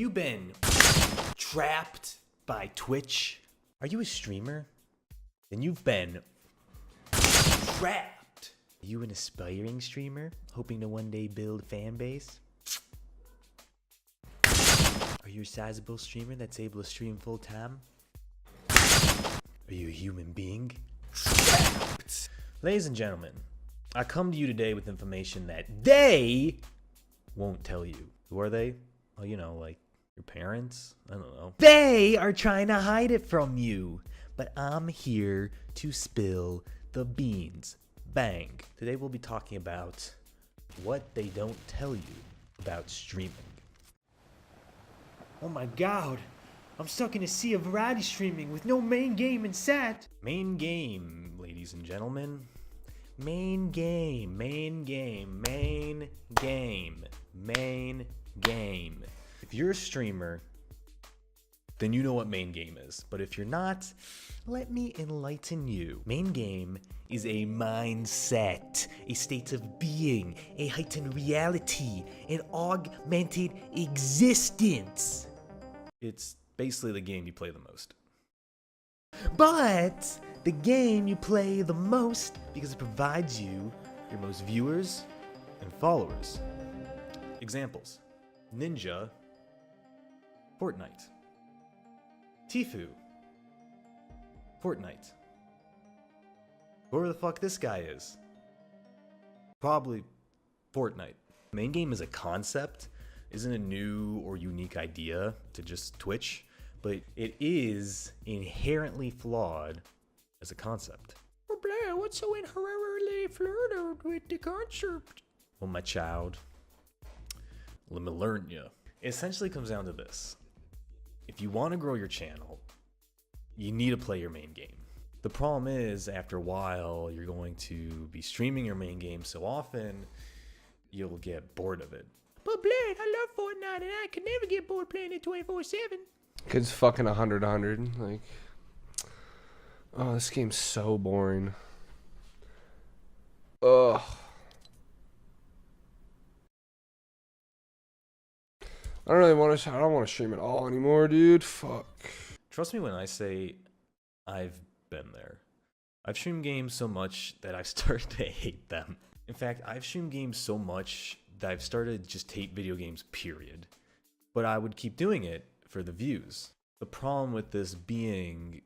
you been trapped by Twitch? Are you a streamer? Then you've been trapped. Are you an aspiring streamer, hoping to one day build a fan base? Are you a sizable streamer that's able to stream full time? Are you a human being? Trapped. Ladies and gentlemen, I come to you today with information that they won't tell you. Who are they? Well, you know, like your parents? I don't know. They are trying to hide it from you. But I'm here to spill the beans. Bang. Today we'll be talking about what they don't tell you about streaming. Oh my god, I'm stuck in a sea of variety streaming with no main game in sight. Main game, ladies and gentlemen. Main game, main game, main game, main game. If you're a streamer, then you know what main game is. But if you're not, let me enlighten you. Main game is a mindset, a state of being, a heightened reality, an augmented existence. It's basically the game you play the most. But the game you play the most because it provides you your most viewers and followers. Examples: Ninja, Fortnite. Tfue, Fortnite. Whoever the fuck this guy is. Probably Fortnite. Main game is a concept, isn't a new or unique idea to just Twitch, but it is inherently flawed as a concept. Oh, Blair, what's so inherently flawed with the concept? Well, my child, let me learn you. It essentially comes down to this. If you want to grow your channel, you need to play your main game. The problem is, after a while, you're going to be streaming your main game so often, you'll get bored of it. But Blade, I love Fortnite and I could never get bored playing it 24/7. Cause fucking 100, like, oh, this game's so boring. Ugh. I don't want to stream at all anymore, dude. Fuck. Trust me when I say I've been there. I've streamed games so much that I've started to hate them. In fact, I've streamed games so much that I've started to just hate video games, period. But I would keep doing it for the views. The problem with this being,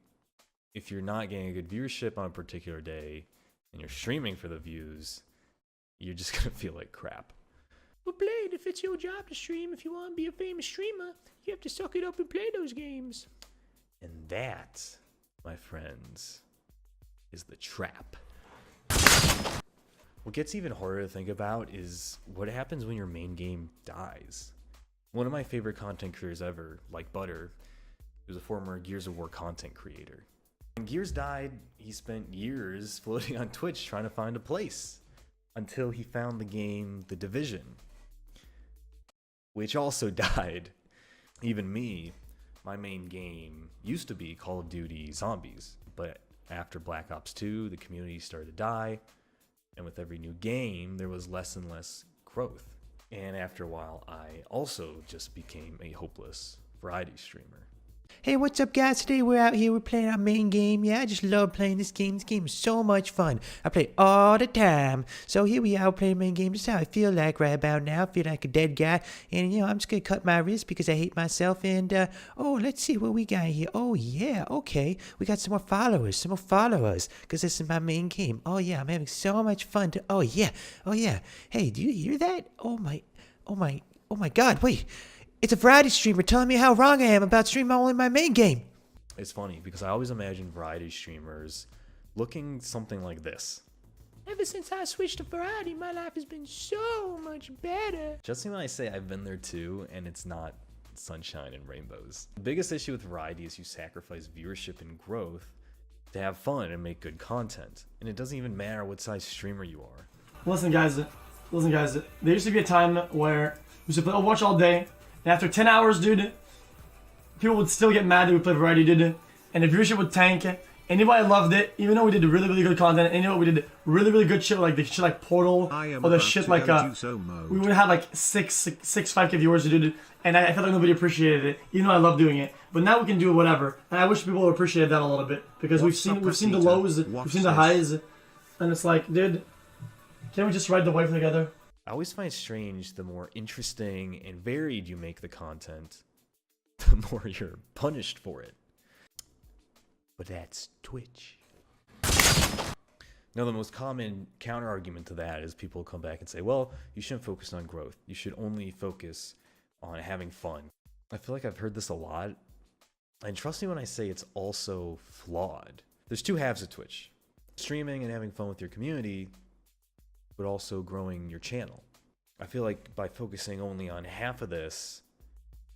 if you're not getting a good viewership on a particular day and you're streaming for the views, you're just gonna feel like crap. But Blade, if it's your job to stream, if you want to be a famous streamer, you have to suck it up and play those games. And that, my friends, is the trap. What gets even harder to think about is what happens when your main game dies. One of my favorite content creators ever, like Butter, who's a former Gears of War content creator. When Gears died, he spent years floating on Twitch trying to find a place until he found the game The Division, which also died. Even me, my main game used to be Call of Duty Zombies, but after Black Ops 2, the community started to die, and with every new game, there was less and less growth. And after a while, I also just became a hopeless variety streamer. Hey, what's up, guys? Today we're out here, we're playing our main game. Yeah, I just love playing this game. This game is so much fun. I play it all the time. So here we are playing main game. Just how I feel like right about now. I feel like a dead guy. And, you know, I'm just going to cut my wrist because I hate myself. And, oh, let's see what we got here. Oh, yeah, okay. We got some more followers. Because this is my main game. Oh, yeah, I'm having so much fun. Oh, yeah. Hey, do you hear that? Oh, my God. Wait. It's a variety streamer telling me how wrong I am about streaming only my main game. It's funny because I always imagine variety streamers looking something like this. Ever since I switched to variety, my life has been so much better. Just when I say I've been there too, and it's not sunshine and rainbows. The biggest issue with variety is you sacrifice viewership and growth to have fun and make good content. And it doesn't even matter what size streamer you are. Listen guys, there used to be a time where we used to play Overwatch all day. And after 10 hours, dude, people would still get mad that we played variety, dude. And the viewership would tank, and And you know why I loved it? Even though we did really, really good content, and you know what, we did really, really good shit, like the shit like Portal, or the shit like, we would have like 5K viewers who did it, and I felt like nobody appreciated it, even though I love doing it. But now we can do whatever, and I wish people would appreciate that a little bit, because we've seen the lows, we've seen the highs, and it's like, dude, can't we just ride the wave together? I always find it strange the more interesting and varied you make the content, the more you're punished for it. But that's Twitch. Now, the most common counter argument to that is people come back and say, well, you shouldn't focus on growth. You should only focus on having fun. I feel like I've heard this a lot. And trust me when I say it's also flawed. There's two halves of Twitch. Streaming and having fun with your community, but also growing your channel. I feel like by focusing only on half of this,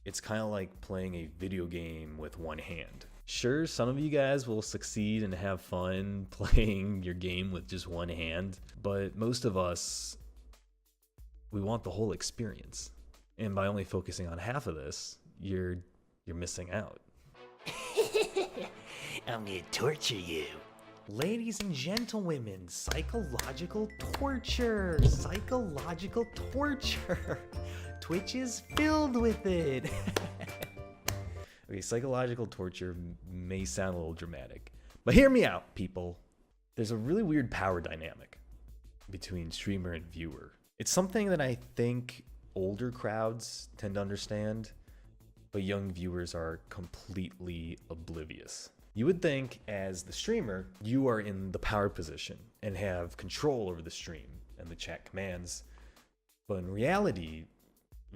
it's kind of like playing a video game with one hand. Sure, some of you guys will succeed and have fun playing your game with just one hand, but most of us, we want the whole experience. And by only focusing on half of this, you're missing out. I'm gonna torture you. Ladies and gentlemen, psychological torture. Psychological torture. Twitch is filled with it. Okay, psychological torture may sound a little dramatic, but hear me out, people. There's a really weird power dynamic between streamer and viewer. It's something that I think older crowds tend to understand, but young viewers are completely oblivious. You would think, as the streamer, you are in the power position and have control over the stream and the chat commands, but in reality,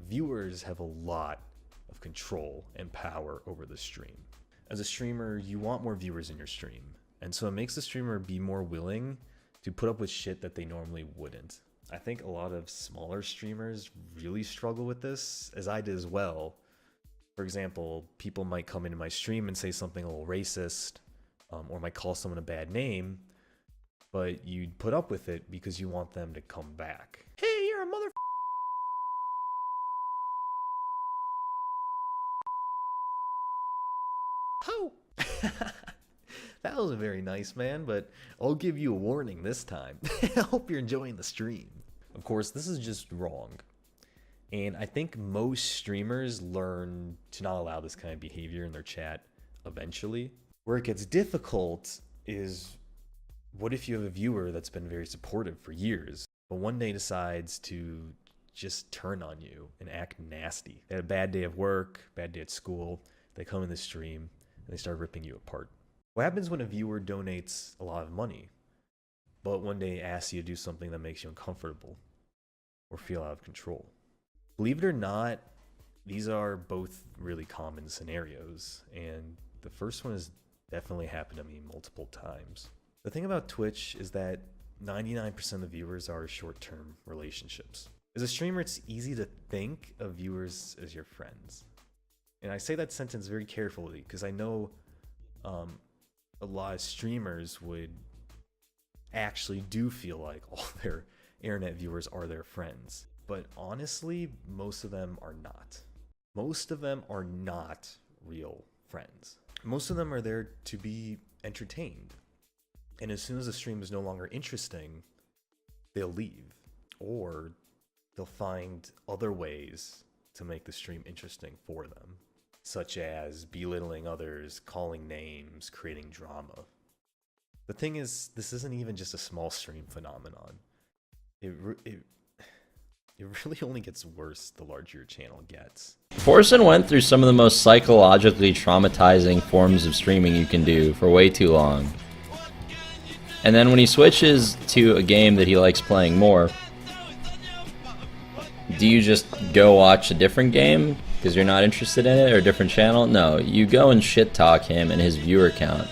viewers have a lot of control and power over the stream. As a streamer, you want more viewers in your stream, and so it makes the streamer be more willing to put up with shit that they normally wouldn't. I think a lot of smaller streamers really struggle with this, as I did as well. For example, people might come into my stream and say something a little racist, or might call someone a bad name, but you'd put up with it because you want them to come back. Hey, you're a mother. Oh! That wasn't very nice, man, but I'll give you a warning this time. I hope you're enjoying the stream. Of course, this is just wrong. And I think most streamers learn to not allow this kind of behavior in their chat eventually. Where it gets difficult is, what if you have a viewer that's been very supportive for years, but one day decides to just turn on you and act nasty? They had a bad day of work, bad day at school, they come in the stream, and they start ripping you apart. What happens when a viewer donates a lot of money, but one day asks you to do something that makes you uncomfortable or feel out of control? Believe it or not, these are both really common scenarios, and the first one has definitely happened to me multiple times. The thing about Twitch is that 99% of the viewers are short-term relationships. As a streamer, it's easy to think of viewers as your friends. And I say that sentence very carefully because I know a lot of streamers would actually do feel like all their internet viewers are their friends. But honestly, most of them are not. Most of them are not real friends. Most of them are there to be entertained. And as soon as the stream is no longer interesting, they'll leave. Or they'll find other ways to make the stream interesting for them, such as belittling others, calling names, creating drama. The thing is, this isn't even just a small stream phenomenon. It really only gets worse the larger your channel gets. Forsen went through some of the most psychologically traumatizing forms of streaming you can do for way too long. And then when he switches to a game that he likes playing more, do you just go watch a different game because you're not interested in it, or a different channel? No, you go and shit talk him and his viewer count.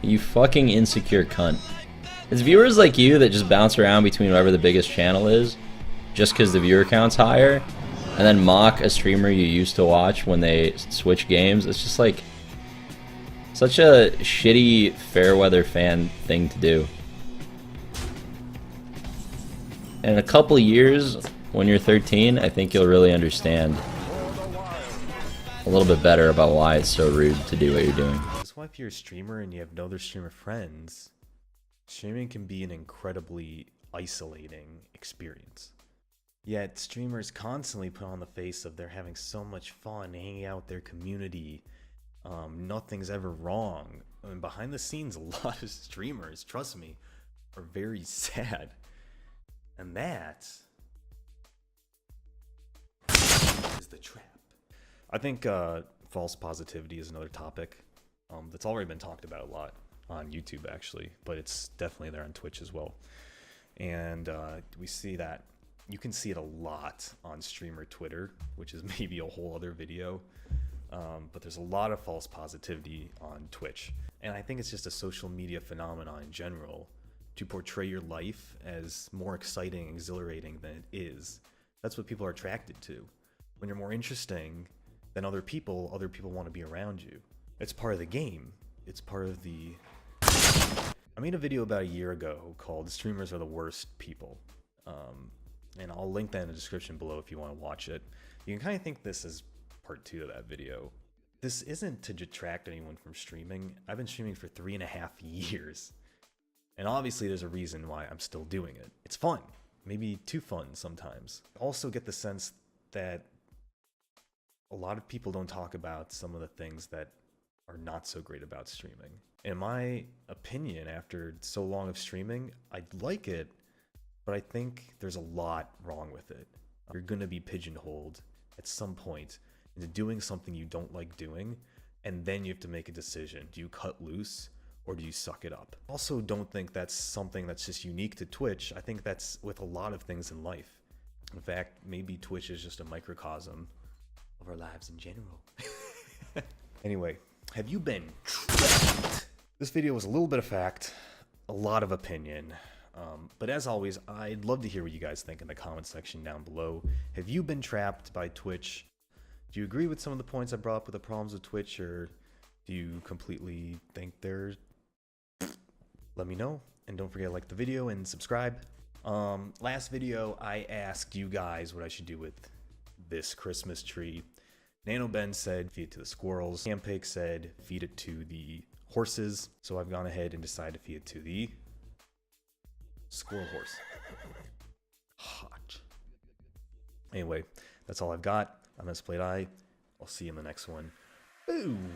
You fucking insecure cunt. It's viewers like you that just bounce around between whoever the biggest channel is just because the viewer count's higher, and then mock a streamer you used to watch when they switch games. It's just like such a shitty fairweather fan thing to do. And in a couple years, when you're 13, I think you'll really understand a little bit better about why it's so rude to do what you're doing. This That's why if you're a streamer and you have no other streamer friends, streaming can be an incredibly isolating experience. Yet streamers constantly put on the face of they're having so much fun hanging out with their community. Nothing's ever wrong. I mean, behind the scenes, a lot of streamers, trust me, are very sad. And that is the trap. I think false positivity is another topic that's already been talked about a lot on YouTube, actually, but it's definitely there on Twitch as well. And we see that you can see it a lot on streamer Twitter, which is maybe a whole other video. But there's a lot of false positivity on Twitch. And I think it's just a social media phenomenon in general to portray your life as more exciting, exhilarating than it is. That's what people are attracted to. When you're more interesting than other people want to be around you. It's part of the game. It's part of the... I made a video about a year ago called Streamers Are the Worst People. And I'll link that in the description below if you want to watch it. You can kind of think this is part 2 of that video. This isn't to detract anyone from streaming. I've been streaming for 3.5 years. And obviously there's a reason why I'm still doing it. It's fun. Maybe too fun sometimes. I also get the sense that a lot of people don't talk about some of the things that are not so great about streaming. In my opinion, after so long of streaming, I like it, but I think there's a lot wrong with it. You're gonna be pigeonholed at some point into doing something you don't like doing, and then you have to make a decision. Do you cut loose or do you suck it up? Also, don't think that's something that's just unique to Twitch. I think that's with a lot of things in life. In fact, maybe Twitch is just a microcosm of our lives in general. Anyway, have you been trapped? This video was a little bit of fact, a lot of opinion. But as always, I'd love to hear what you guys think in the comment section down below. Have you been trapped by Twitch? Do you agree with some of the points I brought up with the problems with Twitch, or do you completely think they're... Let me know, and don't forget to like the video and subscribe. Last video, I asked you guys what I should do with this Christmas tree. Nano Ben said feed it to the squirrels. Campake said feed it to the horses. So I've gone ahead and decided to feed it to the squirrel horse. Hot. Anyway, that's all I've got. I'm Splayed Eye. I'll see you in the next one. Boom.